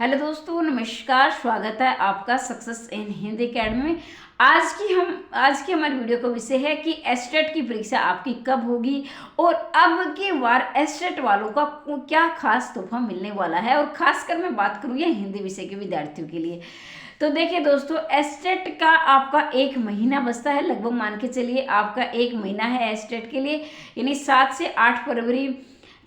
Hello दोस्तों, नमस्कार। स्वागत है आपका सक्सेस इन हिंदी अकेडमी में। आज की हमारी वीडियो का विषय है कि एस्टेट की परीक्षा आपकी कब होगी और अब की बार एस्टेट वालों का क्या खास तोहफा मिलने वाला है। और खासकर मैं बात करूँ ये हिंदी विषय के विद्यार्थियों के लिए। तो देखिए दोस्तों, एस्टेट का आपका 1 महीना बचता है। लगभग मान के चलिए आपका 1 महीना है एस्टेट के लिए, यानी 7 से 8 फरवरी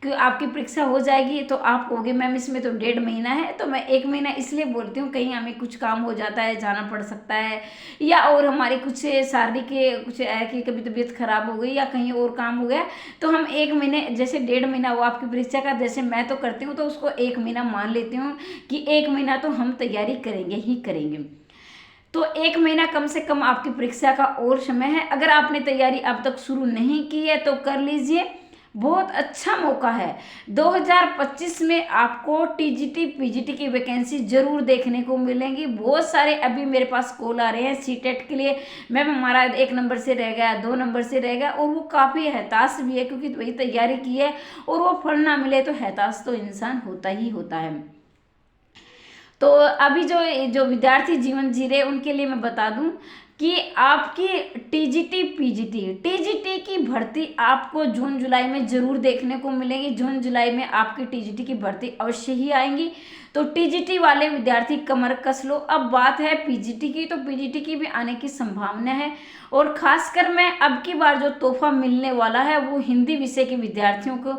कि आपकी परीक्षा हो जाएगी। तो आप कहोगे मैम इसमें तो 1.5 महीना है। तो मैं 1 महीना इसलिए बोलती हूँ, कहीं हमें कुछ काम हो जाता है, जाना पड़ सकता है, या और हमारी कुछ शारीरिक के कुछ है कि कभी तबीयत खराब हो गई या कहीं और काम हो गया, तो हम 1 महीने जैसे 1.5 महीना हुआ आपकी परीक्षा का, जैसे मैं तो करती हूँ तो उसको 1 महीना मान लेती हूँ कि 1 महीना तो हम तैयारी करेंगे ही करेंगे। तो 1 महीना कम से कम आपकी परीक्षा का और समय है। अगर आपने तैयारी अब तक शुरू नहीं की है तो कर लीजिए, बहुत अच्छा मौका है। 2025 में आपको टीजीटी पीजीटी की वैकेंसी जरूर देखने को मिलेंगी। बहुत सारे अभी मेरे पास कॉल आ रहे हैं सीटेट के लिए, मैम हमारा 1 नंबर से रह गया, 2 नंबर से रह गया, और वो काफ़ी हताश भी है क्योंकि वही तैयारी की है और वो फल ना मिले तो हताश तो इंसान होता ही होता है। तो अभी जो जो विद्यार्थी जीवन जी रहे उनके लिए मैं बता दूं कि आपकी टीजीटी की भर्ती आपको जून जुलाई में जरूर देखने को मिलेगी। जून जुलाई में आपकी टीजीटी की भर्ती अवश्य ही आएंगी। तो टीजीटी वाले विद्यार्थी कमर कस लो। अब बात है पीजीटी की, तो पीजीटी की भी आने की संभावना है। और खासकर मैं अब की बार जो तोहफा मिलने वाला है वो हिंदी विषय के विद्यार्थियों को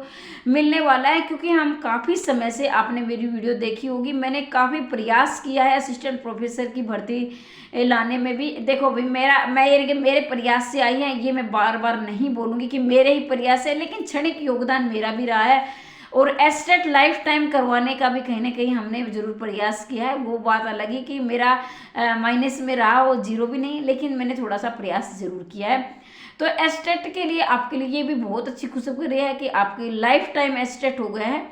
मिलने वाला है, क्योंकि हम काफ़ी समय से, आपने मेरी वीडियो देखी होगी, मैंने काफ़ी प्रयास किया है असिस्टेंट प्रोफेसर की भर्ती लाने में भी। देखो भाई, मेरे प्रयास से आई है, ये मैं बार बार नहीं बोलूँगी कि मेरे ही प्रयास है, लेकिन क्षणिक योगदान मेरा भी रहा है। और एस्टेट लाइफ टाइम करवाने का भी कहीं ना कहीं हमने जरूर प्रयास किया है। वो बात अलग है कि मेरा माइनस में रहा, वो जीरो भी नहीं, लेकिन मैंने थोड़ा सा प्रयास जरूर किया है। तो एस्टेट के लिए आपके लिए ये भी बहुत अच्छी खुशखबरी है कि आपकी लाइफ टाइम एस्टेट हो गया है।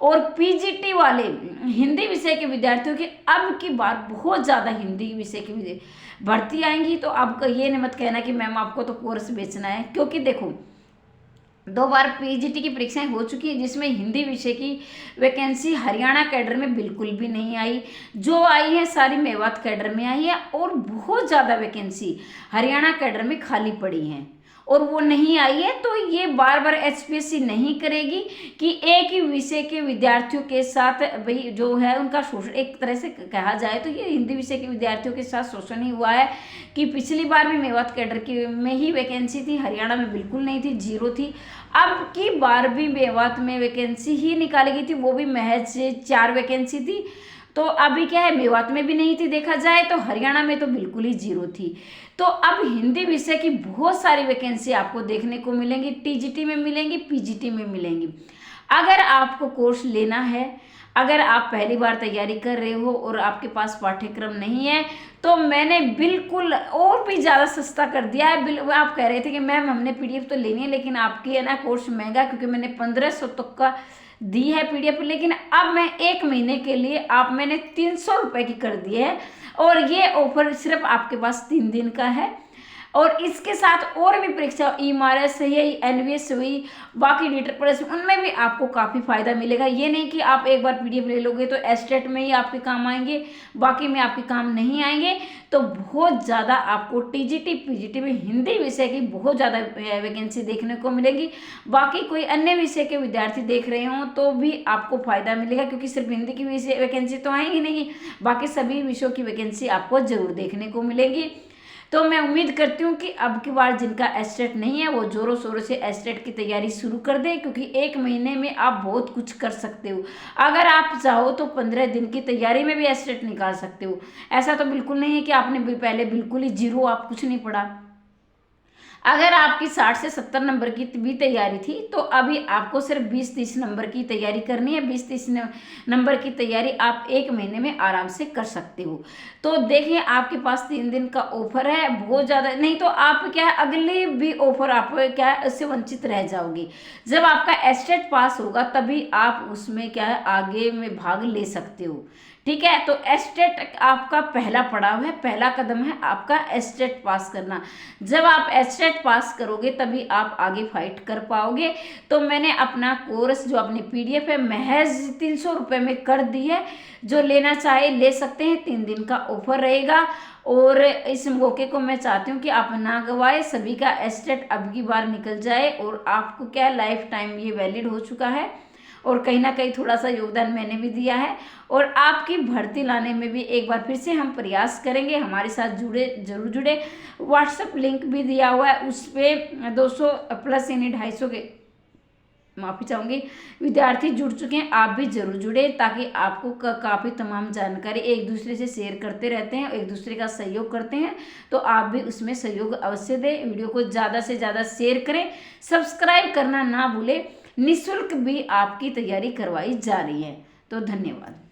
और पीजीटी वाले हिंदी विषय के विद्यार्थियों की अब की बार बहुत ज़्यादा हिंदी विषय की भर्ती आएंगी। तो आपका ये नहीं मत कहना कि मैम आपको तो कोर्स बेचना है, क्योंकि देखो 2 बार पीजीटी की परीक्षाएं हो चुकी है जिसमें हिंदी विषय की वैकेंसी हरियाणा कैडर में बिल्कुल भी नहीं आई। जो आई है सारी मेवात कैडर में आई है, और बहुत ज़्यादा वैकेंसी हरियाणा कैडर में खाली पड़ी हैं और वो नहीं आई है। तो ये बार बार एचपीएससी नहीं करेगी कि एक ही विषय के विद्यार्थियों के साथ भाई जो है उनका शोषण, एक तरह से कहा जाए तो ये हिंदी विषय के विद्यार्थियों के साथ शोषण ही हुआ है। कि पिछली बार भी मेवात कैडर की में ही वैकेंसी थी, हरियाणा में बिल्कुल नहीं थी, जीरो थी। अब की बार भी मेवात में वैकेंसी ही निकाली गई थी, वो भी महज 4 वैकेंसी थी। तो अभी क्या है, मेवात में भी नहीं थी देखा जाए तो, हरियाणा में तो बिल्कुल ही जीरो थी। तो अब हिंदी विषय की बहुत सारी वैकेंसी आपको देखने को मिलेंगी, टीजीटी में मिलेंगी, पीजीटी में मिलेंगी। अगर आपको कोर्स लेना है, अगर आप पहली बार तैयारी कर रहे हो और आपके पास पाठ्यक्रम नहीं है, तो मैंने बिल्कुल और भी ज़्यादा सस्ता कर दिया है। आप कह रहे थे कि मैम हमने पीडीएफ तो लेनी है, लेकिन आपकी है ना कोर्स महंगा, क्योंकि मैंने 1500 तक का दी है पीडीएफ, लेकिन अब मैं 1 महीने के लिए मैंने 300 रुपये की कर दी है। और ये ऑफर सिर्फ आपके पास 3 दिन का है। और इसके साथ और भी परीक्षा ईएमआरएस है, एनवीएस हुई, बाकी नीट प्लस, उनमें भी आपको काफ़ी फायदा मिलेगा। ये नहीं कि आप एक बार पीडीएफ ले लोगे तो एस्टेट में ही आपके काम आएंगे, बाकी में आपके काम नहीं आएंगे। तो बहुत ज़्यादा आपको टीजीटी पीजीटी में हिंदी विषय की बहुत ज़्यादा वैकेंसी देखने को मिलेगी। बाकी कोई अन्य विषय के विद्यार्थी देख रहे हों तो भी आपको फायदा मिलेगा, क्योंकि सिर्फ हिंदी की विषय वैकेंसी तो आएंगी नहीं, बाकी सभी विषयों की वैकेंसी आपको जरूर देखने को मिलेगी। तो मैं उम्मीद करती हूँ कि अब की बार जिनका एस्टेट नहीं है वो जोरों शोरों से एस्टेट की तैयारी शुरू कर दें, क्योंकि 1 महीने में आप बहुत कुछ कर सकते हो। अगर आप चाहो तो 15 दिन की तैयारी में भी एस्टेट निकाल सकते हो। ऐसा तो बिल्कुल नहीं है कि आपने पहले बिल्कुल ही जीरो, आप कुछ नहीं पढ़ा। अगर आपकी 60 से 70 नंबर की भी तैयारी थी तो अभी आपको सिर्फ 20-30 नंबर की तैयारी करनी है। 20-30 नंबर की तैयारी आप 1 महीने में आराम से कर सकते हो। तो देखिए आपके पास 3 दिन का ऑफर है, बहुत ज़्यादा नहीं तो आप क्या है, अगले भी ऑफर आप क्या है उससे वंचित रह जाओगे। जब आपका एस्टेट पास होगा तभी आप उसमें क्या है आगे में भाग ले सकते हो। ठीक है, तो एस्टेट आपका पहला पड़ाव है, पहला कदम है आपका एस्टेट पास करना। जब आप एस्टेट पंचायत पास करोगे तभी आप आगे फाइट कर पाओगे। तो मैंने अपना कोर्स जो अपनी PDF है महज 300 रुपये में कर दी है। जो लेना चाहे ले सकते हैं, 3 दिन का ऑफर रहेगा। और इस मौके को मैं चाहती हूँ कि आप ना गवाए, सभी का एस्टेट अब की बार निकल जाए और आपको क्या लाइफ टाइम ये वैलिड हो चुका है। और कहीं ना कहीं थोड़ा सा योगदान मैंने भी दिया है और आपकी भर्ती लाने में भी एक बार फिर से हम प्रयास करेंगे। हमारे साथ जरूर जुड़े। व्हाट्सएप लिंक भी दिया हुआ है, उस पर 200 प्लस यानी 250 के माफ़ी चाहूँगी विद्यार्थी जुड़ चुके हैं। आप भी जरूर जुड़े ताकि आपको काफ़ी तमाम जानकारी एक दूसरे से शेयर करते रहते हैं, एक दूसरे का सहयोग करते हैं, तो आप भी उसमें सहयोग अवश्य दें। वीडियो को ज़्यादा से ज़्यादा शेयर करें, सब्सक्राइब करना ना भूलें। निःशुल्क भी आपकी तैयारी करवाई जा रही है। तो धन्यवाद।